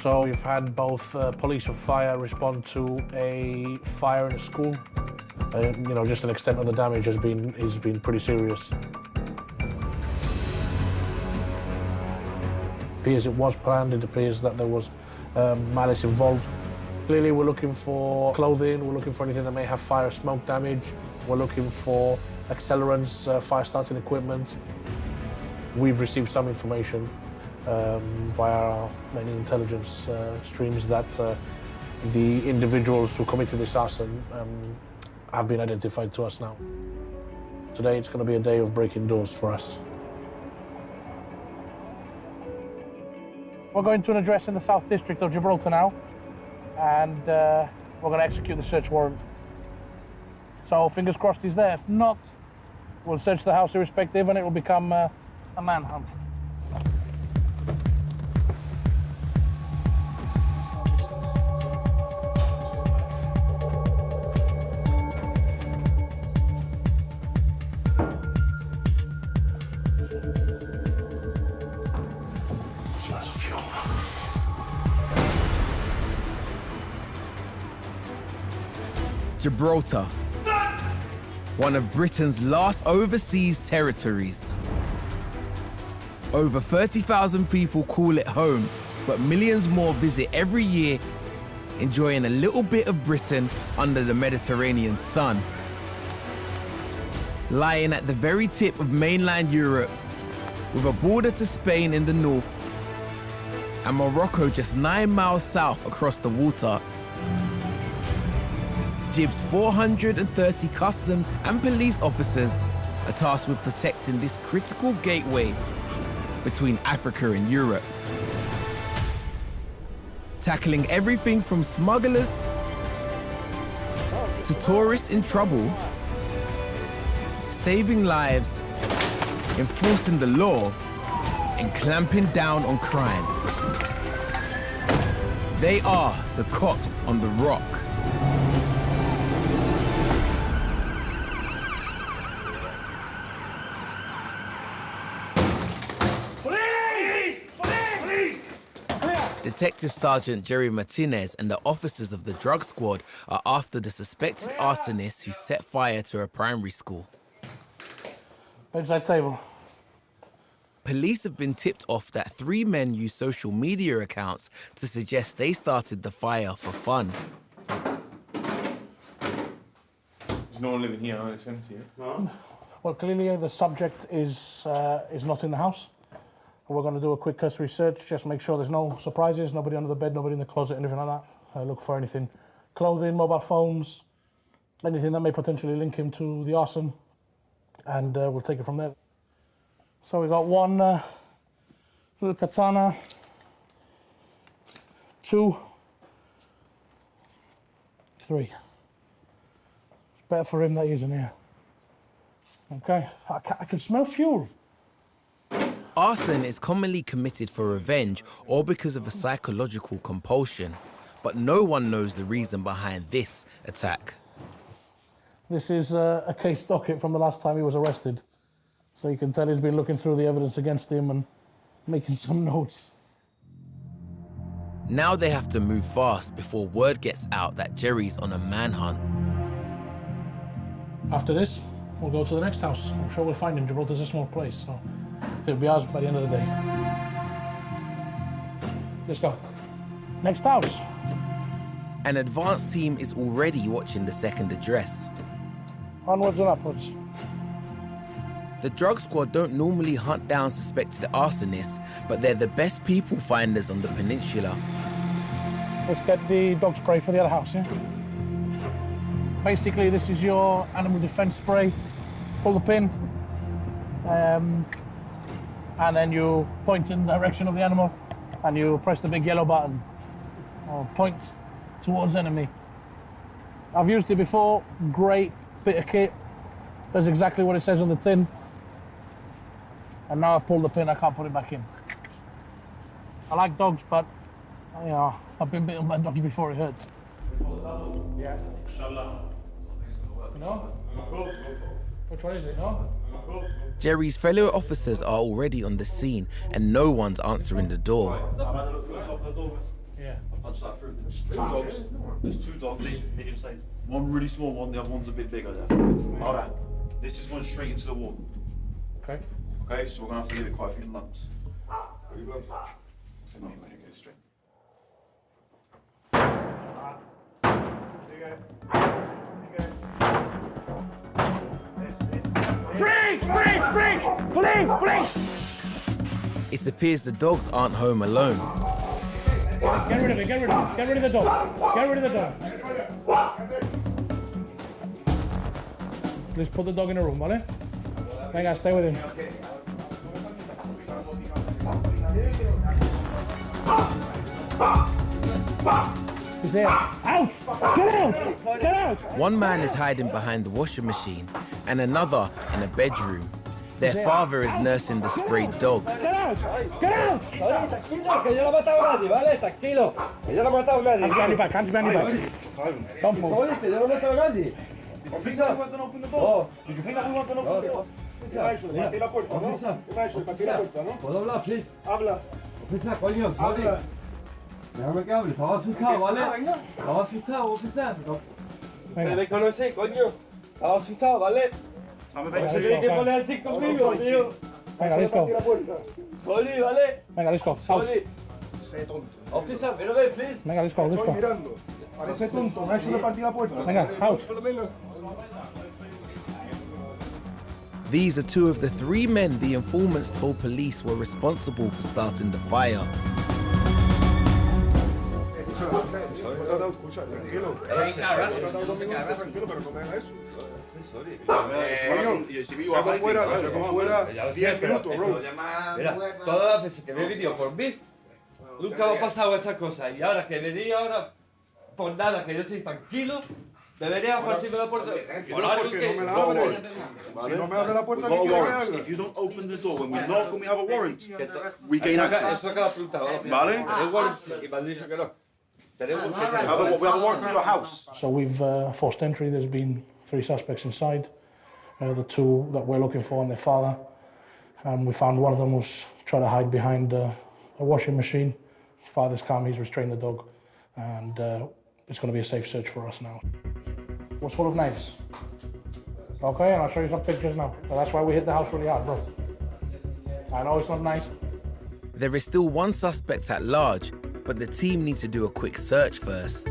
So we've had both police and fire respond to a fire in a school. Just an extent of the damage has been pretty serious. It appears it was planned. It appears that there was malice involved. Clearly, we're looking for clothing. We're looking for anything that may have fire or smoke damage. We're looking for accelerants, fire starting equipment. We've received some information via our many intelligence streams that the individuals who committed this arson have been identified to us now. Today, it's going to be a day of breaking doors for us. We're going to an address in the South District of Gibraltar now, and we're going to execute the search warrant. So fingers crossed he's there. If not, we'll search the house irrespective and it will become a manhunt. Gibraltar, one of Britain's last overseas territories. Over 30,000 people call it home, but millions more visit every year, enjoying a little bit of Britain under the Mediterranean sun. Lying at the very tip of mainland Europe, with a border to Spain in the north, and Morocco just 9 miles south across the water. Gib's 430 customs and police officers are tasked with protecting this critical gateway between Africa and Europe. Tackling everything from smugglers to tourists in trouble, saving lives, enforcing the law, and clamping down on crime. They are the cops on the rock. Detective Sergeant Gerry Martinez and the officers of the drug squad are after the suspected arsonist who set fire to a primary school. Bedside table. Police have been tipped off that 3 men used social media accounts to suggest they started the fire for fun. There's no one living here, it's empty. No? Well, clearly the subject is not in the house. We're going to do a quick cursory search, just make sure there's no surprises, nobody under the bed, nobody in the closet, anything like that. Look for anything, clothing, mobile phones, anything that may potentially link him to the arson, and we'll take it from there. So we got one little katana, 2, 3. It's better for him that he's in here. Okay, I can smell fuel. Arson is commonly committed for revenge or because of a psychological compulsion, but no one knows the reason behind this attack. This is a case docket from the last time he was arrested. So you can tell he's been looking through the evidence against him and making some notes. Now they have to move fast before word gets out that Gerry's on a manhunt. After this, we'll go to the next house. I'm sure we'll find him. Gibraltar's a small place, so it'll be ours by the end of the day. Let's go. Next house. An advanced team is already watching the second address. Onwards and upwards. The drug squad don't normally hunt down suspected arsonists, but they're the best people finders on the peninsula. Let's get the dog spray for the other house, yeah? Basically, this is your animal defense spray. Pull the pin, and then you point in the direction of the animal, and you press the big yellow button, or point towards enemy. I've used it before, great bit of kit, does exactly what it says on the tin. And now I've pulled the pin, I can't put it back in. I like dogs, but you know, I've been bitten by dogs before, it hurts. Yeah. No? Which one is it, no? Gerry's fellow officers are already on the scene and no one's answering the door. Yeah. I'll punch that through. There's two dogs. There's two dogs. Medium sized. One really small one, the other one's a bit bigger there. Alright. This is going straight into the wall. Okay. Okay, so we're gonna have to leave it quite a few lumps. So maybe when it goes straight. Please! It appears the dogs aren't home alone. Get rid of it, get rid of it. Get rid of the dog. Get rid of the dog. Let's put the dog in a room, ¿vale? Venga, stay with him. He's there. Out! Get out! Get out! One man is hiding behind the washing machine and another in a bedroom. Their father is nursing the sprayed dog. Get out! Get out! Tranquilo, que yo no he matado a nadie, ¿vale? Tranquilo, que yo no he matado a nadie. Hands behind your back, hands behind your back. Don't move. Oye, que yo no he matado a nadie. Officer, we want to open the door. Did you think that we want to open the door? ¿Puedo hablar, please? Habla. Oficial, coño, sorry. Déjame que hable, estaba asustado, ¿vale? Estaba asustado, oficial. Usted me conoce, coño. Estaba asustado, ¿vale? Se tiene que poner así conmigo, tío. Venga, let's go. Sorry, ¿vale? Venga, let's go. Out. Sorry. Oficial, pero ve, please. Venga, let's go, let's go. mirando. Parece tonto, me ha hecho de partir la puerta. Venga, out. These are two of the three men the informants told police were responsible for starting the fire. Escucha, tranquilo. Tranquilo, pero no me hagas eso. Fuera 10 minutos, bro. Mira, todas las veces que me he venido por mí, nunca me ha pasado estas cosas. Y ahora que venía ahora, por nada, que yo estoy tranquilo, debería partirme la puerta. Por algo Porque que... no me la abre. Si no me abre la puerta, ¿qué quieres que haga? If you don't open the door when we knock and we have a warrant, we gain access. Eso que lo ha preguntado. Vale? El warrant, y me han dicho que no. Tenemos que... We have a warrant for your house. So we've forced entry. There's been 3 suspects inside. The 2 that we're looking for and their father. And we found one of them was trying to hide behind a washing machine. Father's calm, he's restrained the dog. And it's going to be a safe search for us now. What's full of knives? Okay, and I'll show you some pictures now. So that's why we hit the house really hard, bro. I know it's not nice. There is still one suspect at large, but the team need to do a quick search first.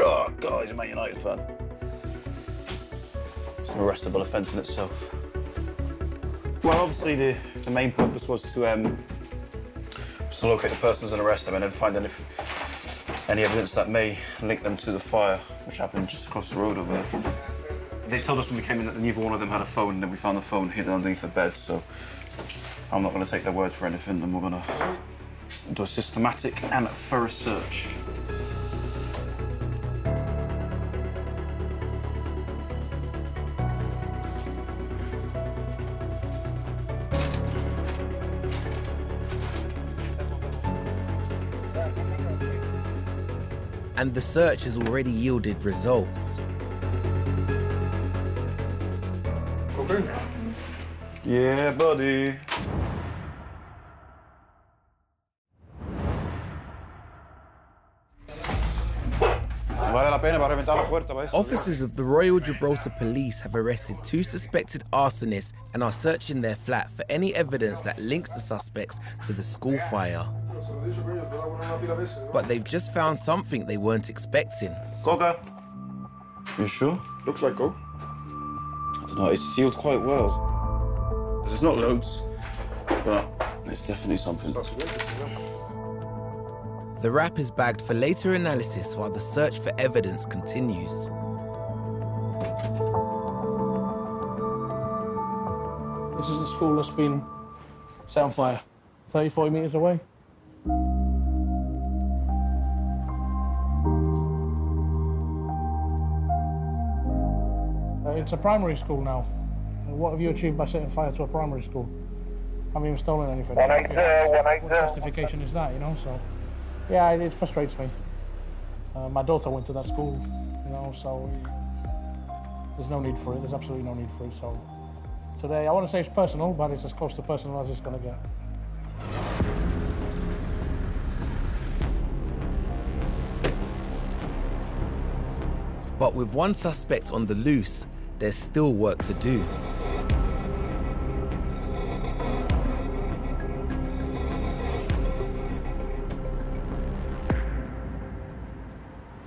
Oh, God, he's a Man United fan. It's an arrestable offence in itself. Well, obviously, the main purpose was to locate the persons and arrest them and then find any evidence that may link them to the fire, which happened just across the road over there. They told us when we came in that neither one of them had a phone, and then we found the phone hidden underneath the bed, so I'm not going to take their word for anything, and we're going to do a systematic and thorough search. And the search has already yielded results. Okay. Yeah, buddy. Officers of the Royal Gibraltar Police have arrested 2 suspected arsonists and are searching their flat for any evidence that links the suspects to the school fire. But they've just found something they weren't expecting. Coca. You sure? Looks like Coke. I don't know, it's sealed quite well. There's not loads, but there's definitely something. The wrap is bagged for later analysis while the search for evidence continues. This is the school that's been set on fire, 30, 40 metres away. It's a primary school now. What have you achieved by setting fire to a primary school? I haven't even stolen anything. What justification is that, you know? So, yeah, it frustrates me. My daughter went to that school, you know, so there's no need for it. There's absolutely no need for it. So today, I want to say it's personal, but it's as close to personal as it's going to get. But with one suspect on the loose, there's still work to do.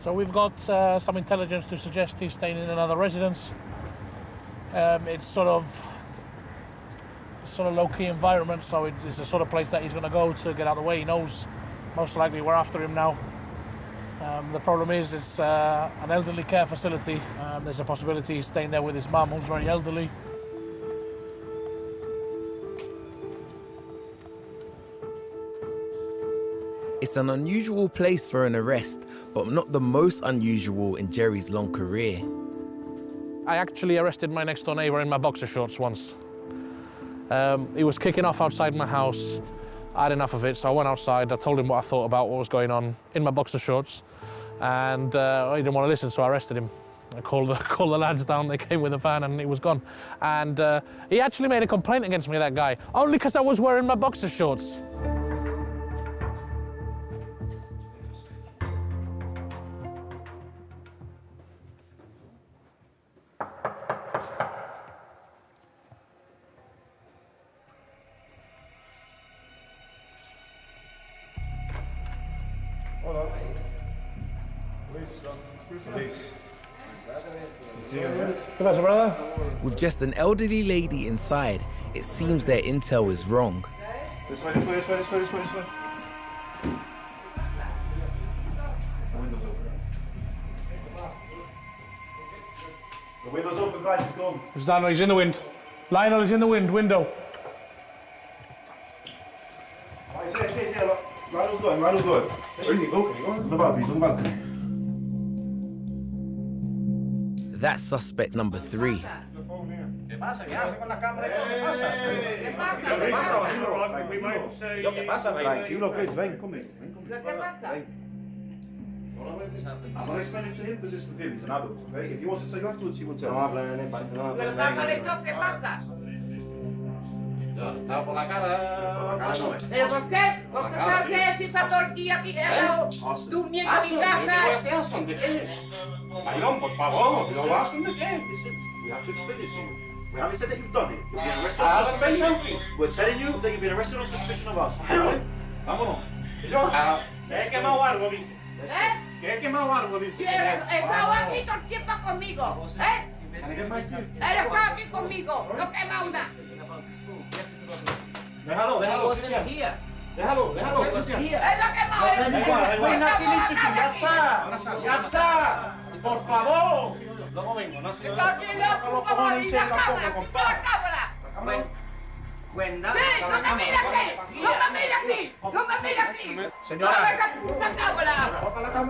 So we've got some intelligence to suggest he's staying in another residence. It's sort of low-key environment, so it's the sort of place that he's going to go to get out of the way. He knows most likely we're after him now. The problem is it's an elderly care facility. There's a possibility he's staying there with his mum, who's very elderly. It's an unusual place for an arrest, but not the most unusual in Gerry's long career. I actually arrested my next door neighbour in my boxer shorts once. He was kicking off outside my house. I had enough of it, so I went outside. I told him what I thought about what was going on in my boxer shorts, and he didn't want to listen, so I arrested him. I called the lads down, they came with a van, and he was gone. And he actually made a complaint against me, that guy, only because I was wearing my boxer shorts. Hello. Police. Professor, brother? With just an elderly lady inside, it seems their intel is wrong. This way, this way, this way, this way, this way, this way. The window's open. The window's open, guys, he's gone. It's Daniel, he's in the wind. Lionel is in the wind, window. He's here, look. Randall's going, Randall's going. Where is he? Go, he's on the balcony, he's on the balcony. That's suspect number 3. ¿Qué pasa? ¿Qué hace con la cámara? ¿Qué pasa? ¿Qué pasa? ¿Qué pasa? ¿Qué pasa? Tranquilo, please, ven conmigo. Ven conmigo. ¿Qué pasa? I'm not explaining to him because it's with him, he's an adult, okay? If he wants to tell you afterwards, he will tell you. ¿Pero está ¿qué pasa? Estaba por la cara. ¿Pero por qué? ¿Por qué estás aquí? Está todo el día aquí durmiendo en mi casa. ¿De qué? Byron, por favor, ¿lo hacen de qué? Listen, we have to explain it to you. We haven't said that you've done it. You've been arrested on suspicion. We're telling you that you've been arrested on suspicion of us. ¿Vale? Vámonos. ¿Qué he quemado algo, dice? ¿Qué he quemado algo, dice? Estaba aquí todo el tiempo conmigo, Él estaba aquí conmigo, no quema una. Déjalo. Déjalo. Él no quemó. Ya está. Por favor. Luego vengo, no sé. La cámara. Cuenta. Sí, no me mires aquí. No me mires aquí. Señora. No me esa puta cámara. A mí no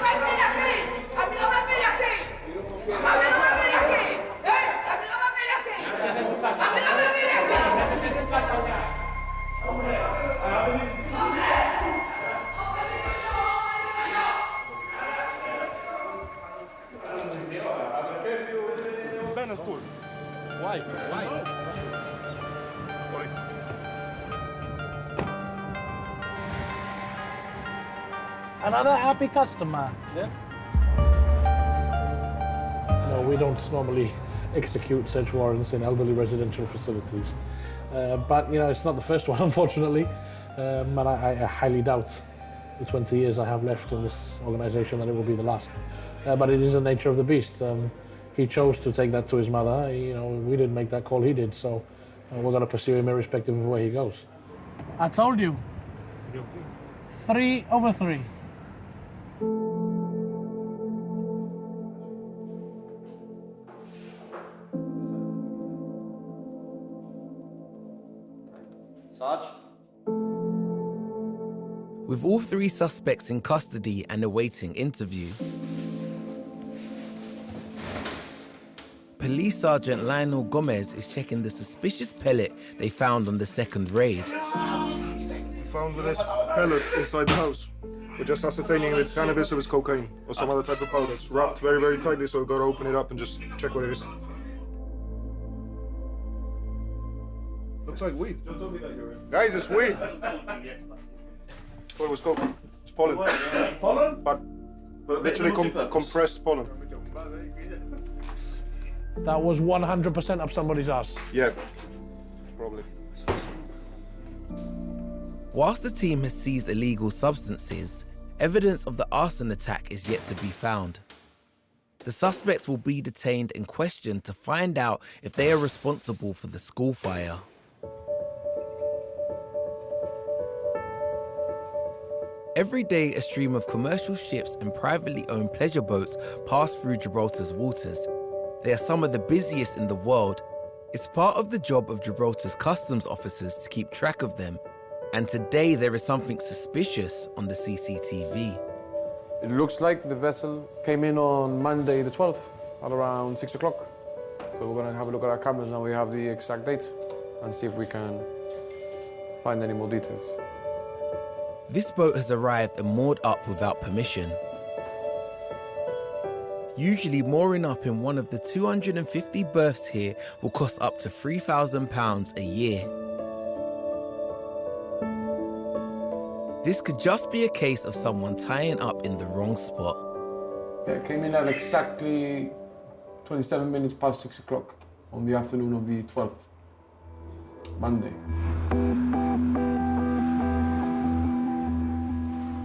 me mires así. A mí no me mires así. A mí no me mires así. A mí no me mires así. A mí no me mires así. Why? Another happy customer. Yeah. No, we don't normally execute search warrants in elderly residential facilities. But, you know, it's not the first one, unfortunately. And I highly doubt the 20 years I have left in this organisation that it will be the last. But it is the nature of the beast. He chose to take that to his mother. You know, we didn't make that call, he did. So we're going to pursue him irrespective of where he goes. I told you. 3 over 3. Sarge? With all 3 suspects in custody and awaiting interview, Police Sergeant Lionel Gomez is checking the suspicious pellet they found on the second raid. found with this pellet inside the house. We're just ascertaining if it's cannabis or it's cocaine or some other type of powder. It's wrapped very, very tightly, so we've got to open it up and just check what it is. Looks like weed. Guys, it's weed. What was coke? It's pollen. Pollen? But literally compressed pollen. That was 100% up somebody's ass. Yeah, probably. Whilst the team has seized illegal substances, evidence of the arson attack is yet to be found. The suspects will be detained and questioned to find out if they are responsible for the school fire. Every day, a stream of commercial ships and privately owned pleasure boats pass through Gibraltar's waters. They are some of the busiest in the world. It's part of the job of Gibraltar's customs officers to keep track of them. And today there is something suspicious on the CCTV. It looks like the vessel came in on Monday the 12th at around 6 o'clock. So we're going to have a look at our cameras now. We have the exact date and see if we can find any more details. This boat has arrived and moored up without permission. Usually mooring up in one of the 250 berths here will cost up to £3,000 a year. This could just be a case of someone tying up in the wrong spot. Yeah, it came in at exactly 27 minutes past 6 o'clock on the afternoon of the 12th, Monday.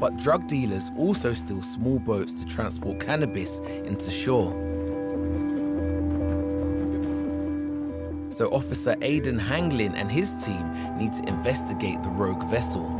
But drug dealers also steal small boats to transport cannabis into shore. So Officer Aidan Hanglin and his team need to investigate the rogue vessel.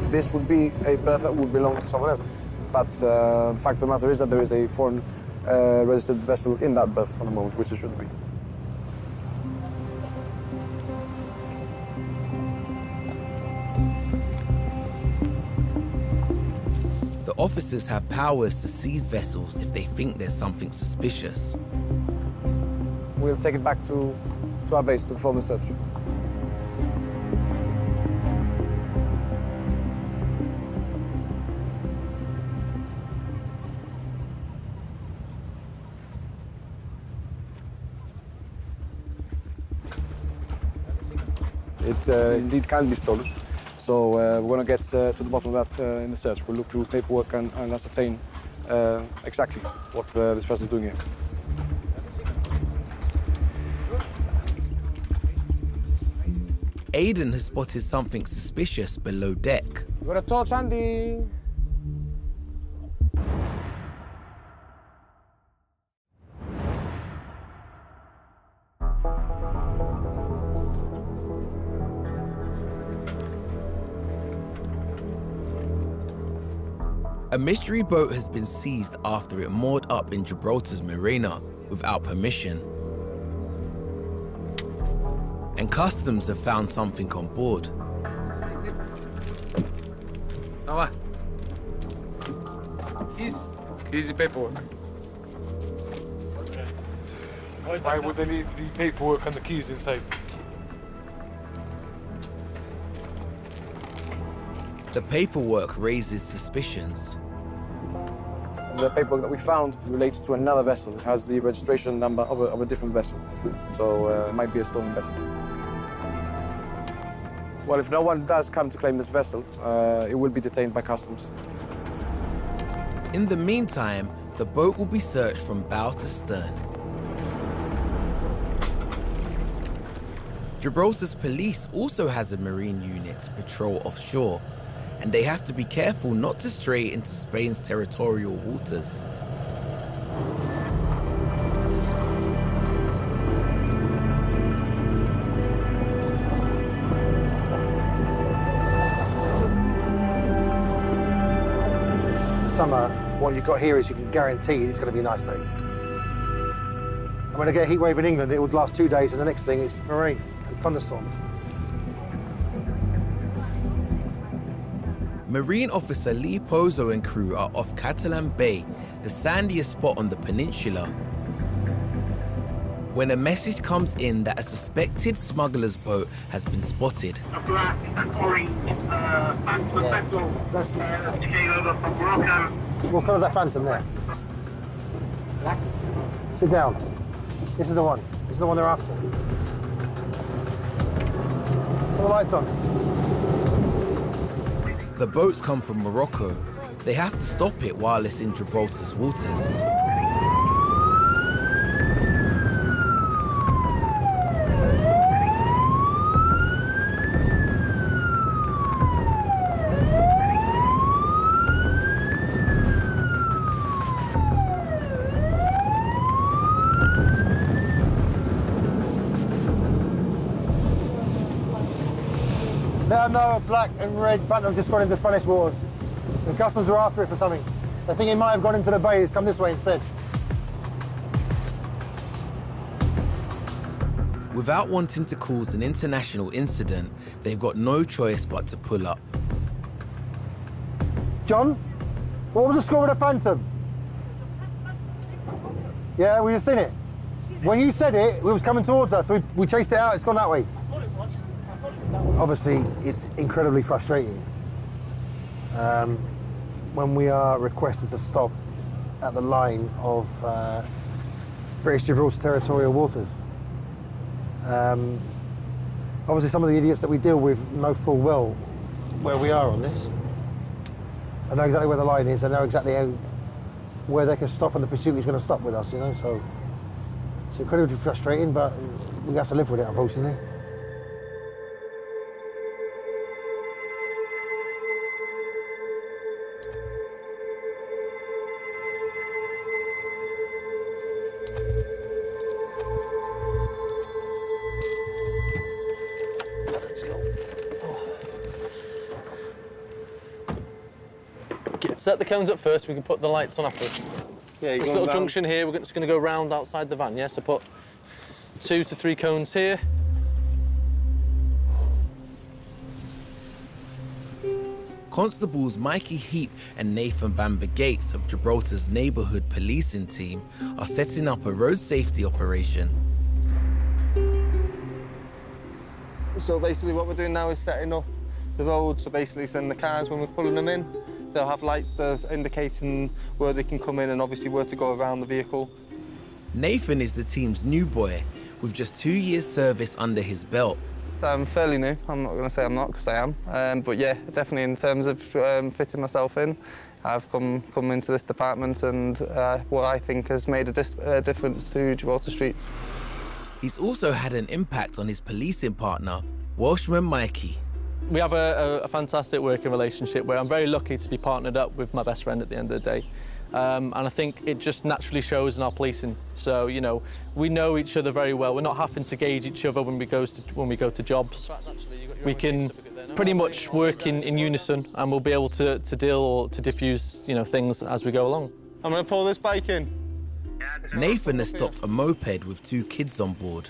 This would be a berth that would belong to someone else. But the fact of the matter is that there is a foreign registered vessel in that berth at the moment, which it should be. The officers have powers to seize vessels if they think there's something suspicious. We'll take it back to our base to perform the search. It indeed can be stolen, so we're going to get to the bottom of that in the search. We'll look through paperwork and ascertain exactly what this vessel is doing here. Aidan has spotted something suspicious below deck. You got a torch, Andy? A mystery boat has been seized after it moored up in Gibraltar's marina without permission. And customs have found something on board. Easy paperwork. Why would they leave the paperwork and the keys inside? The paperwork raises suspicions. The paperwork that we found relates to another vessel. It has the registration number of a different vessel. So it might be a stolen vessel. Well, if no one does come to claim this vessel, it will be detained by customs. In the meantime, the boat will be searched from bow to stern. Gibraltar's police also has a marine unit to patrol offshore, and they have to be careful not to stray into Spain's territorial waters. summer, what you've got here is you can guarantee it's going to be a nice day. And when I get a heat wave in England, it would last 2 days, and the next thing is rain and thunderstorms. Marine Officer Lee Pozo and crew are off Catalan Bay, the sandiest spot on the peninsula, when a message comes in that a suspected smuggler's boat has been spotted. A black and orange Phantom vessel came over from Morocco. What colour's that Phantom there? Sit down. This is the one. This is the one they're after. Put the lights on. The boats come from Morocco. They have to stop it while it's in Gibraltar's waters. There are no black and red Phantoms just gone into Spanish waters. The customs are after it for something. They think it might have gone into the bay. It's come this way instead. Without wanting to cause an international incident, they've got no choice but to pull up. John, what was the score with the Phantom? Yeah, we just seen it. When you said it, it was coming towards us. We chased it out. It's gone that way. Obviously, it's incredibly frustrating when we are requested to stop at the line of British Gibraltar territorial waters. Obviously, some of the idiots that we deal with know full well where we are on this. I know exactly where the line is. I know exactly where they can stop and the pursuit is going to stop with us, you know, so it's incredibly frustrating, but we have to live with it, unfortunately. Let's go. Set the cones up first, we can put the lights on afterwards. Yeah, this little junction here, we're just going to go round outside the van, yeah? So put 2 to 3 cones here. Constables Mikey Heap and Nathan Bamber Gates of Gibraltar's neighbourhood policing team are setting up a road safety operation. So basically what we're doing now is setting up the road, so basically send the cars when we're pulling them in. They'll have lights that's indicating where they can come in and obviously where to go around the vehicle. Nathan is the team's new boy, with just 2 years service under his belt. I'm fairly new. I'm not going to say I'm not, because I am. But yeah, definitely in terms of fitting myself in, I've come into this department and what I think has made a difference to Gibraltar streets. He's also had an impact on his policing partner, Welshman Mikey. We have a fantastic working relationship where I'm very lucky to be partnered up with my best friend at the end of the day. And I think it just naturally shows in our policing. So, you know, we know each other very well. We're not having to gauge each other when we go to jobs. We can pretty much work in unison, and we'll be able to deal or to diffuse, you know, things as we go along. I'm going to pull this bike in. Nathan has stopped a moped with 2 kids on board.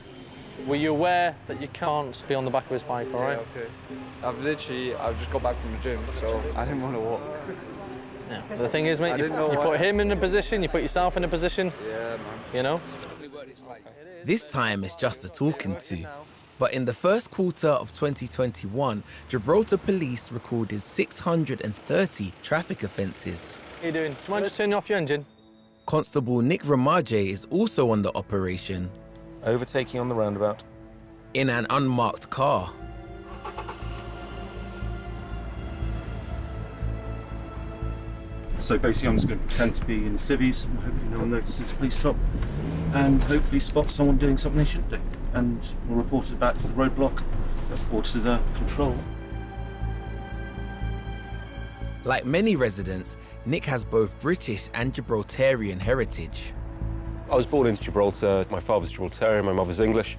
Were you aware that you can't be on the back of his bike, all right? Yeah, okay. I've just got back from the gym, so I didn't want to walk. Yeah. The thing is, mate, you put him in a position, you put yourself in a position, yeah, man. You know? This time it's just a talking to. But in the first quarter of 2021, Gibraltar police recorded 630 traffic offences. How you doing? Do you mind just turning off your engine? Constable Nick Ramaje is also on the operation. Overtaking on the roundabout. In an unmarked car. So basically I'm just going to pretend to be in the civvies, and hopefully no one notices the police stop, and hopefully spot someone doing something they shouldn't do. And we'll report it back to the roadblock or to the control. Like many residents, Nick has both British and Gibraltarian heritage. I was born into Gibraltar. My father's Gibraltarian, my mother's English.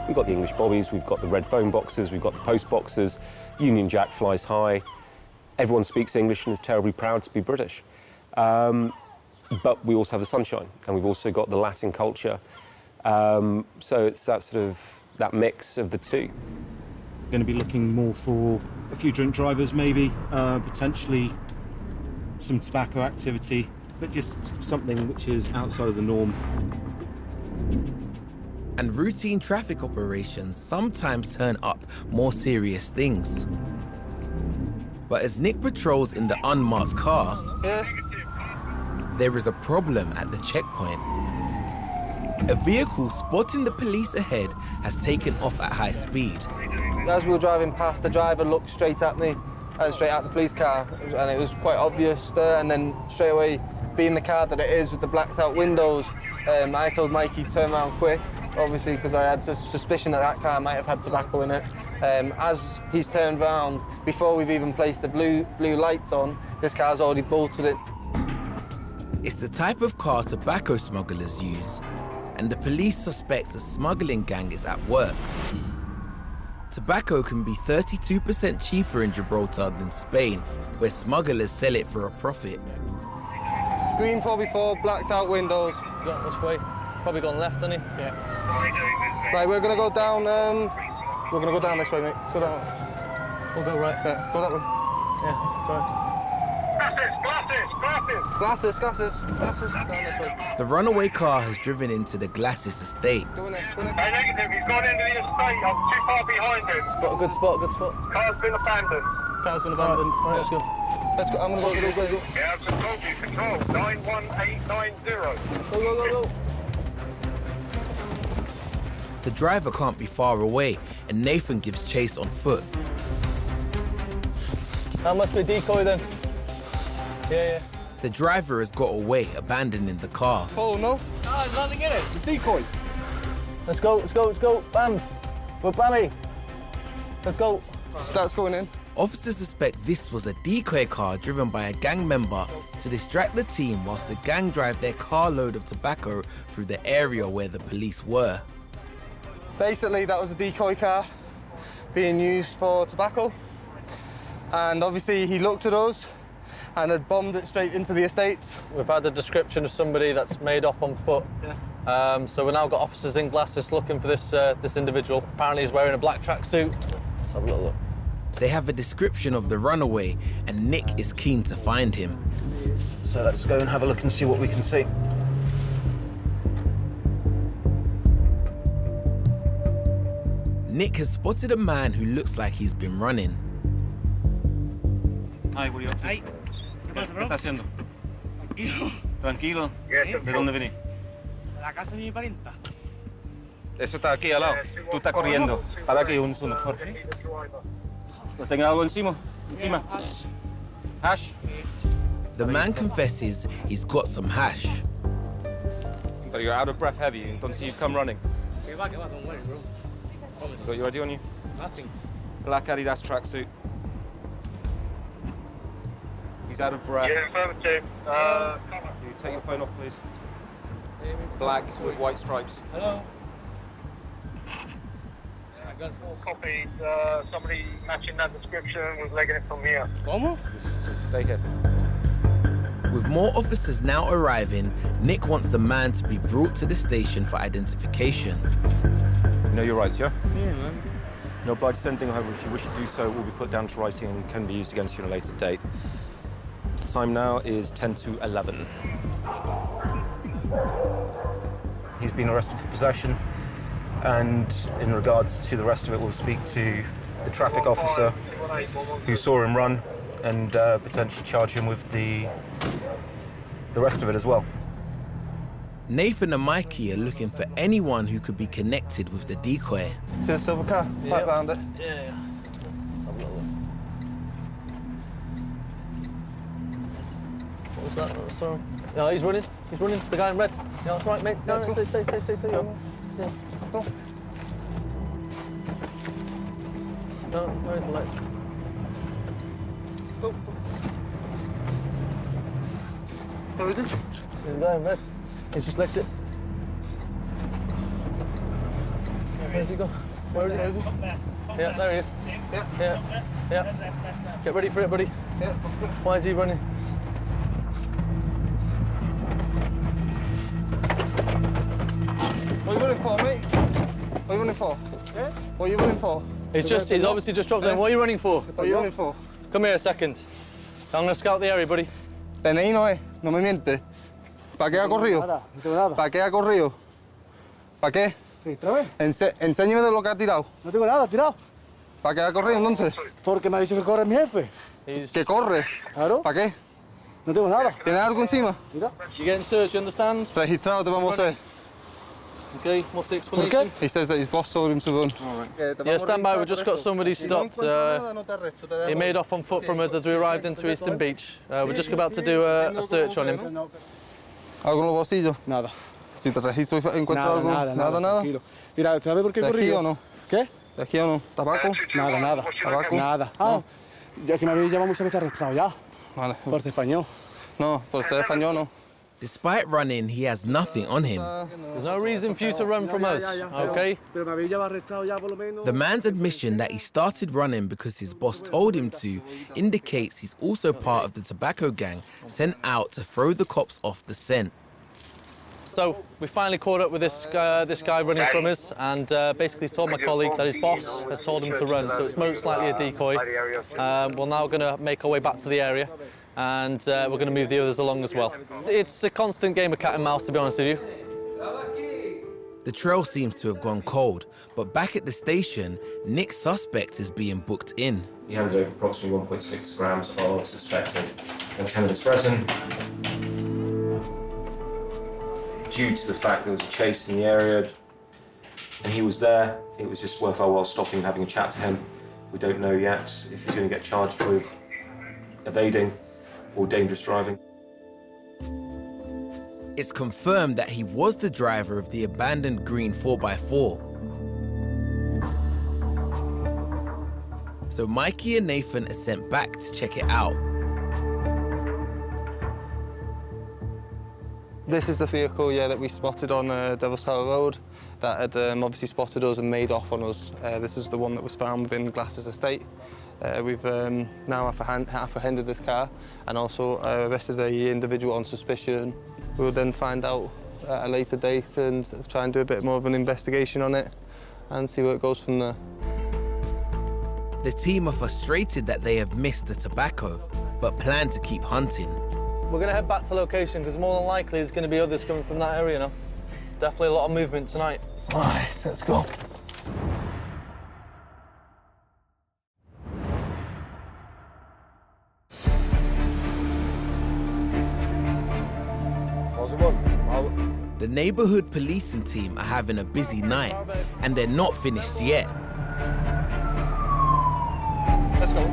We've got the English bobbies, we've got the red phone boxes, we've got the post boxes, Union Jack flies high. everyone speaks English and is terribly proud to be British. But we also have the sunshine, and we've also got the Latin culture. So it's that sort of, that mix of the two. Going to be looking more for a few drink drivers, maybe, potentially some tobacco activity, but just something which is outside of the norm. And routine traffic operations sometimes turn up more serious things. But as Nick patrols in the unmarked car, there is a problem at the checkpoint. A vehicle spotting the police ahead has taken off at high speed. As we were driving past, the driver looked straight at me, and straight at the police car, and it was quite obvious there. And then straight away, being the car that it is with the blacked out windows, I told Mikey to turn around quick, obviously, because I had suspicion that that car might have had tobacco in it. As he's turned round, before we've even placed the blue lights on, this car's already bolted it. It's the type of car tobacco smugglers use, and the police suspect a smuggling gang is at work. Tobacco can be 32% cheaper in Gibraltar than Spain, where smugglers sell it for a profit. Green 4x4, blacked out windows. Which way? Probably gone left, hasn't he? Yeah. Right, we're gonna go down. We're gonna go down this way, mate. Go down. We'll go right. Yeah, go that way. Yeah, sorry. Glasses. Glasses. Down this way. The runaway car has driven into the Glasses estate. Go in there. Negative, he's gone into the estate. I'm too far behind him. Good spot. Car's been abandoned. Car's been abandoned. Right, let's go. Let's go. I'm gonna go. Yeah, control 91890. Go. The driver can't be far away, and Nathan gives chase on foot. That must be a decoy then. Yeah. The driver has got away, abandoning the car. Oh, no. No, there's nothing in it. It's a decoy. Let's go. Bam. We're Bammy. Let's go. Starts going in. Officers suspect this was a decoy car driven by a gang member to distract the team whilst the gang drive their carload of tobacco through the area where the police were. Basically, that was a decoy car being used for tobacco. And obviously, he looked at us and had bombed it straight into the estates. We've had a description of somebody that's made off on foot. Yeah. So we've now got officers in Glasses looking for this individual. Apparently he's wearing a black tracksuit. Let's have a little look. They have a description of the runaway, and Nick is keen to find him. So let's go and have a look and see what we can see. Nick has spotted a man who looks like he's been running. Hi, what are you up to? Hey. ¿Qué estás haciendo? Tranquilo. Tranquilo. ¿De dónde venís? La casa de mi parienta. Eso está aquí al lado. Tú estás corriendo. Para aquí un segundo, por favor. ¿Tengo algo encima? Hash? The man confesses he's got some hash. But you're out of breath, have you? Entonces you've come running. Don't worry, bro. Got your ID on you? Nothing. Black Adidas tracksuit. He's out of breath. Yeah, affirmative. You take your phone off, please. Black with white stripes. Hello. Copied. Somebody matching that description was legging it from here. ¿Cómo? Just stay here. With more officers now arriving, Nick wants the man to be brought to the station for identification. You know your rights, yeah? Yeah, man. No obliged to send anything, however, if you wish to do so, it will be put down to writing and can be used against you at a later date. The time now is 10 to 11. He's been arrested for possession, and in regards to the rest of it, we'll speak to the traffic officer who saw him run and potentially charge him with the rest of it as well. Nathan and Mikey are looking for anyone who could be connected with the decoy. See the silver car? Right behind it. Yeah. Let's have a little look. What was that? Oh, sorry. No, he's running. The guy in red. Yeah, that's right, mate. Yeah, let's go. Stay. Go. Go. No, where is the lights? Go. Who is it? There's a guy in red. He's just licked it. Where's he go? Where is he? There is he? Yeah, there he is. Yeah. Get ready for it, buddy. Why is he running? What are you running for, mate? What are you running for? Yeah? What are you running for? He's obviously just dropped in. What are you running for? What are you running for? Come here a second. I'm going to scout the area, buddy. Ven ahí, no me miente. ¿Para qué ha corrido? Nada, no tengo nada. ¿Para qué ha corrido? ¿Para qué? Sí, otra vez. Enséñame de lo que ha tirado. No tengo nada tirado. ¿Para qué ha corrido entonces? Porque me ha dicho que corre mi jefe. ¿Que corre? Claro. ¿Para qué? No tengo nada. ¿Tienes algo encima? Mira. You're getting searched, you understand? Registrado te vamos a hacer. Okay, what's the explanation? He says that his boss told him to run. All right. Yeah, stand by, we've just got somebody stopped. He made off on foot from us as we arrived into Eastern Beach. We're just about to do a search on him. ¿Algo en los bolsillos? Nada. Si te registro y encuentro algo. Nada. Tranquilo. Mira, ¿sabes por qué ¿De aquí o no? ¿Qué? ¿De aquí o no? ¿Tabaco? Nada. ¿Tabaco? Nada. Ah, ya que me habéis llevado muchas veces arrestado ya. Vale. Por ser español. No, por ser español no. Despite running, he has nothing on him. There's no reason for you to run from us, okay? The man's admission that he started running because his boss told him to indicates he's also part of the tobacco gang sent out to throw the cops off the scent. So we finally caught up with this guy running from us, and basically he's told my colleague that his boss has told him to run, so it's most likely a decoy. We're now going to make our way back to the area, and we're going to move the others along as well. It's a constant game of cat and mouse, to be honest with you. The trail seems to have gone cold, but back at the station, Nick's suspect is being booked in. He handed over approximately 1.6 grams of suspected cannabis resin. Due to the fact there was a chase in the area and he was there, it was just worth our while stopping and having a chat to him. We don't know yet if he's going to get charged with evading or dangerous driving. It's confirmed that he was the driver of the abandoned green 4x4. So Mikey and Nathan are sent back to check it out. This is the vehicle, that we spotted on Devil's Tower Road that had obviously spotted us and made off on us. This is the one that was found within Glasses Estate. We've now apprehended this car and also arrested an individual on suspicion. We'll then find out at a later date and try and do a bit more of an investigation on it and see where it goes from there. The team are frustrated that they have missed the tobacco, but plan to keep hunting. We're going to head back to location because more than likely there's going to be others coming from that area now. Definitely a lot of movement tonight. All right, let's go. The neighborhood policing team are having a busy night, and they're not finished yet. Let's go.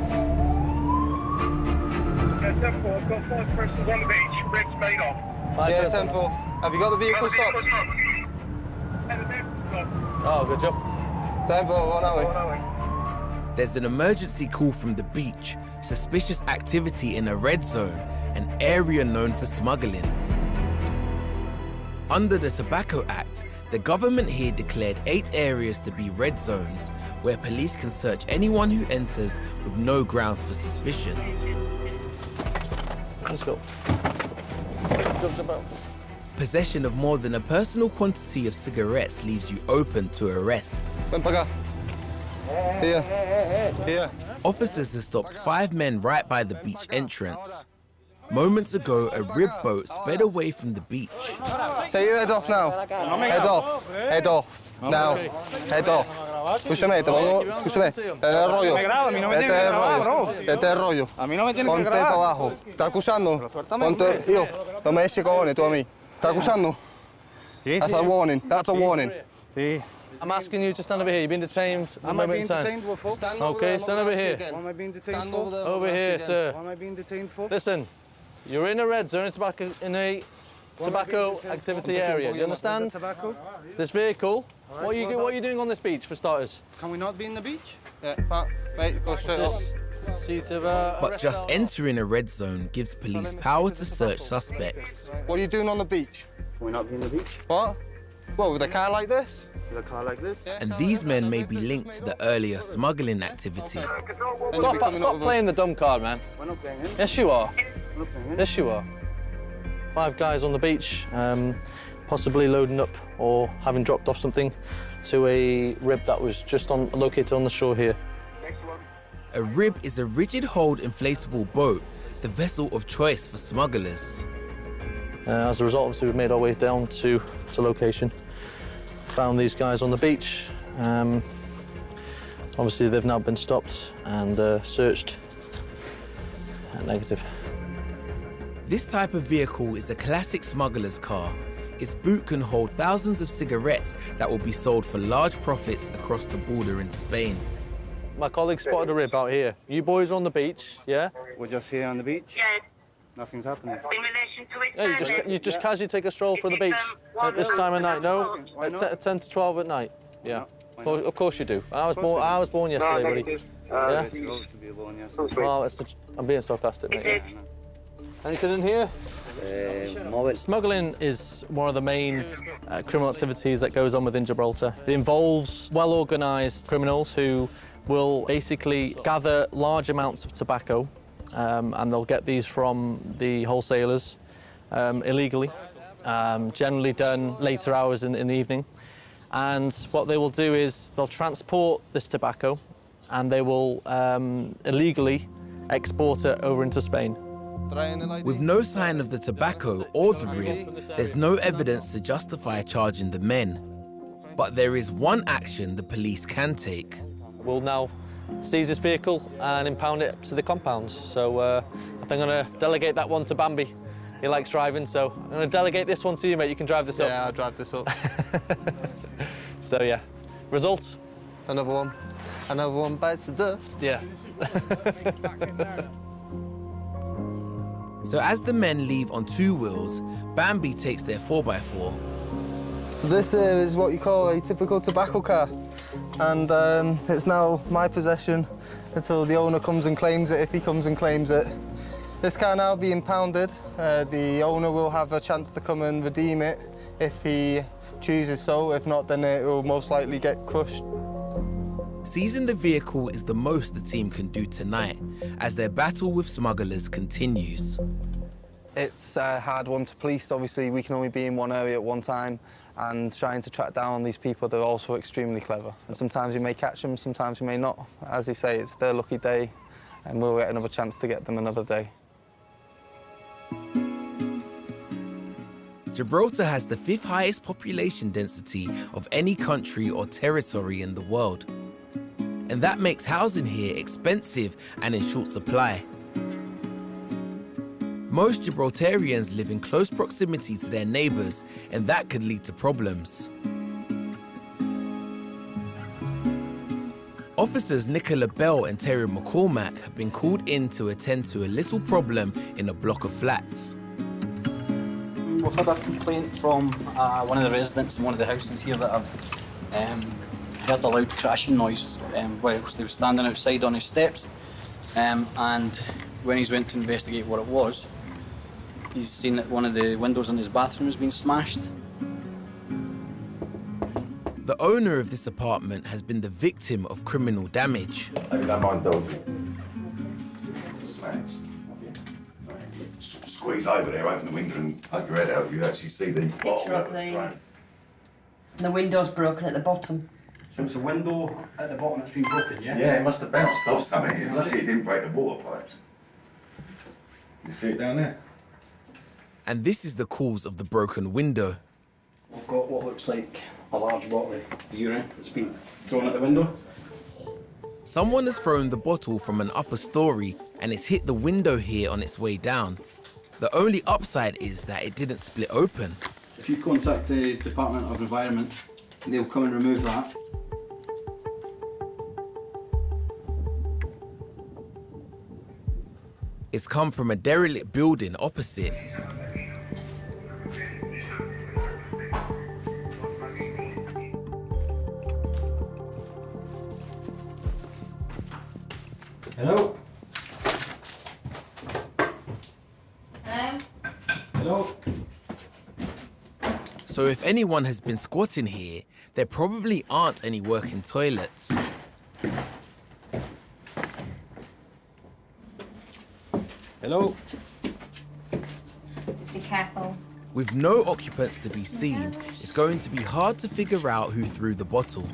Temple, I've got 5 persons on the beach. Rick's made off. Yeah, Temple. Have you got the vehicle stopped? Oh, good job. Temple, on our way. There's an emergency call from the beach. Suspicious activity in a red zone, an area known for smuggling. Under the Tobacco Act, the government here declared 8 areas to be red zones, where police can search anyone who enters with no grounds for suspicion. Let's go. Possession of more than a personal quantity of cigarettes leaves you open to arrest. Ven para acá. Here. Officers have stopped 5 men right by the beach entrance. Moments ago, a rib boat sped away from the beach. Take your head off now. Head off. Head off. Now. Head off. Escúchame, escúchame. Te doy el rollo. Este es el rollo. Ponte para abajo. ¿Estás acusando? Ponte, tío. No me eches cojones tú a mí. ¿Estás acusando? That's a warning. That's a warning. I'm asking you to stand over here. You've been detained at the moment in time. Stand okay, stand over here. What am I being detained for? Over here, sir. What am I being detained for? Listen, you're in a red zone in a tobacco activity area. Do you understand? Tobacco? This vehicle. What are you doing on this beach, for starters? Can we not be in the beach? Yeah, mate, go straight up. But just entering a red zone gives police power to search suspects. What are you doing on the beach? Can we not be in the beach? What? What, with a car like this? With a car like this. And these men may be linked to the earlier smuggling activity. Stop playing the dumb card, man. We're not playing in. Yes, you are. We're not playing in. Yes, you are. 5 guys on the beach, possibly loading up or having dropped off something to a rib that was just located on the shore here. A rib is a rigid-hulled inflatable boat, the vessel of choice for smugglers. As a result, obviously, we've made our way down to location. Found these guys on the beach. Obviously, they've now been stopped and searched. Negative. This type of vehicle is a classic smuggler's car. Its boot can hold thousands of cigarettes that will be sold for large profits across the border in Spain. My colleague spotted a rib out here. You boys are on the beach, yeah? We're just here on the beach. Yes. Nothing's happening. In relation to it, Yeah, you just casually take a stroll for the beach at this time of night, no? At 10 to 12 at night, yeah. Of course you do. I was born yesterday, buddy. Yeah? Well, I'm being sarcastic, mate. Yeah. Anything in here? Smuggling is one of the main criminal activities that goes on within Gibraltar. It involves well-organised criminals who will basically gather large amounts of tobacco, and they'll get these from the wholesalers illegally, generally done later hours in the evening. And what they will do is they'll transport this tobacco and they will illegally export it over into Spain. With no sign of the tobacco or the rib, there's no evidence to justify charging the men. But there is one action the police can take. We'll now seize this vehicle and impound it to the compound. So I think I'm going to delegate that one to Bambi. He likes driving, so I'm going to delegate this one to you, mate. You can drive this up. Yeah, I'll drive this up. So, yeah. Results? Another one. Another one bites the dust. Yeah. So as the men leave on 2 wheels, Bambi takes their 4x4. So this is what you call a typical tobacco car. And it's now my possession until the owner comes and claims it, if he comes and claims it. This car now being impounded. The owner will have a chance to come and redeem it if he chooses so. If not, then it will most likely get crushed. Seizing the vehicle is the most the team can do tonight, as their battle with smugglers continues. It's a hard one to police. Obviously, we can only be in one area at one time, and trying to track down these people, they're also extremely clever. And sometimes you may catch them, sometimes you may not. As they say, it's their lucky day, and we'll get another chance to get them another day. Gibraltar has the 5th highest population density of any country or territory in the world. And that makes housing here expensive and in short supply. Most Gibraltarians live in close proximity to their neighbours, and that could lead to problems. Officers Nicola Bell and Terry McCormack have been called in to attend to a little problem in a block of flats. We've had a complaint from one of the residents in one of the houses here that have heard a loud crashing noise whilst they were standing outside on his steps. And when he's went to investigate what it was, he's seen that one of the windows in his bathroom has been smashed. The owner of this apartment has been the victim of criminal damage. Squeeze over there, open the window and poke your head out, you actually see the bottom of the frame. The window's broken at the bottom. So it's a window at the bottom that's been broken, yeah? Yeah, it must have bounced off something. It's lucky it didn't break the water pipes. You see it down there? And this is the cause of the broken window. We've got what looks like a large bottle of urine that's been thrown at the window. Someone has thrown the bottle from an upper story and it's hit the window here on its way down. The only upside is that it didn't split open. If you contact the Department of Environment, they'll come and remove that. It's come from a derelict building opposite. Hello? Hello? So if anyone has been squatting here, there probably aren't any working toilets. Hello? Just be careful. With no occupants to be seen, it's going to be hard to figure out who threw the bottle.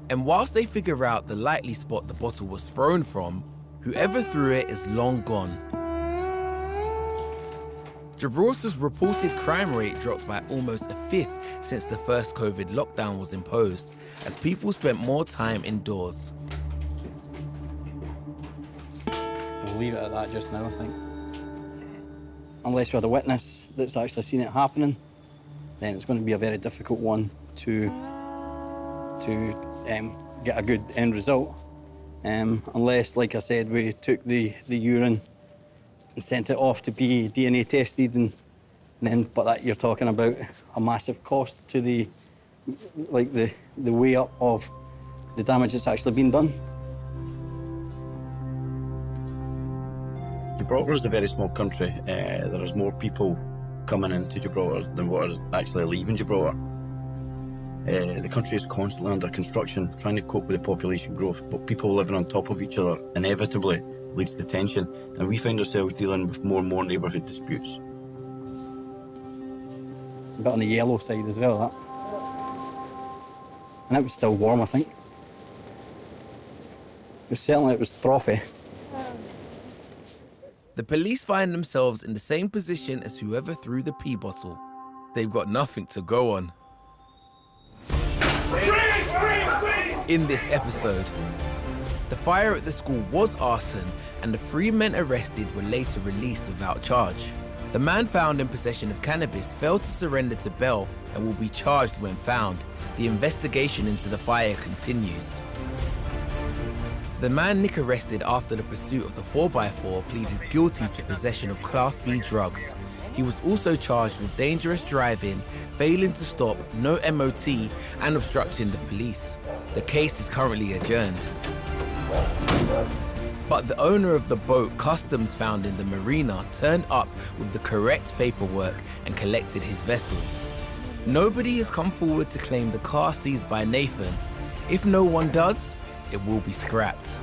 And whilst they figure out the likely spot the bottle was thrown from, whoever threw it is long gone. Gibraltar's reported crime rate dropped by almost a fifth since the first COVID lockdown was imposed, as people spent more time indoors. We'll leave it at that just now, I think. Unless we had a witness that's actually seen it happening, then it's going to be a very difficult one to get a good end result. Unless, like I said, we took the urine and sent it off to be DNA tested, and then, but that you're talking about a massive cost to the way up of the damage that's actually been done. Gibraltar is a very small country. There is more people coming into Gibraltar than what are actually leaving Gibraltar. The country is constantly under construction, trying to cope with the population growth, but people living on top of each other inevitably leads to tension, and we find ourselves dealing with more and more neighbourhood disputes. A bit on the yellow side as well, that. And it was still warm, I think. It was frothy. The police find themselves in the same position as whoever threw the pee bottle. They've got nothing to go on. In this episode, the fire at the school was arson, and the 3 men arrested were later released without charge. The man found in possession of cannabis failed to surrender to bail and will be charged when found. The investigation into the fire continues. The man Nick arrested after the pursuit of the 4x4 pleaded guilty to possession of Class B drugs. He was also charged with dangerous driving, failing to stop, no MOT, and obstructing the police. The case is currently adjourned. But the owner of the boat Customs found in the marina turned up with the correct paperwork and collected his vessel. Nobody has come forward to claim the car seized by Nathan. If no one does, it will be scrapped.